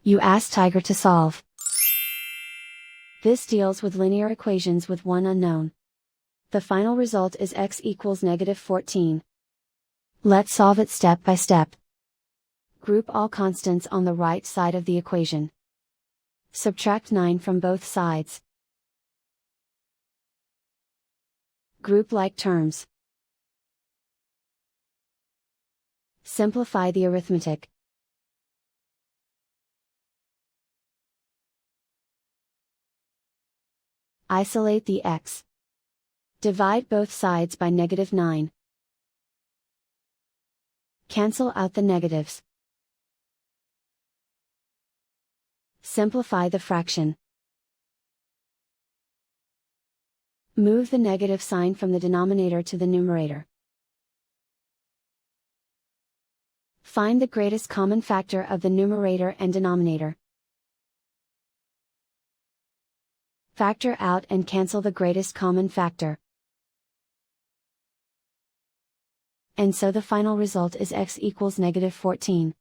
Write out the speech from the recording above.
You ask Tiger to solve. This deals with linear equations with one unknown. The final result is x equals -14. Let's solve it step by step. Group all constants on the right side of the equation. Subtract 9 from both sides. Group like terms. Simplify the arithmetic. Isolate the x. Divide both sides by -9. Cancel out the negatives. Simplify the fraction. Move the negative sign from the denominator to the numerator. Find the greatest common factor of the numerator and denominator. Factor out and cancel the greatest common factor. And so the final result is x equals -14.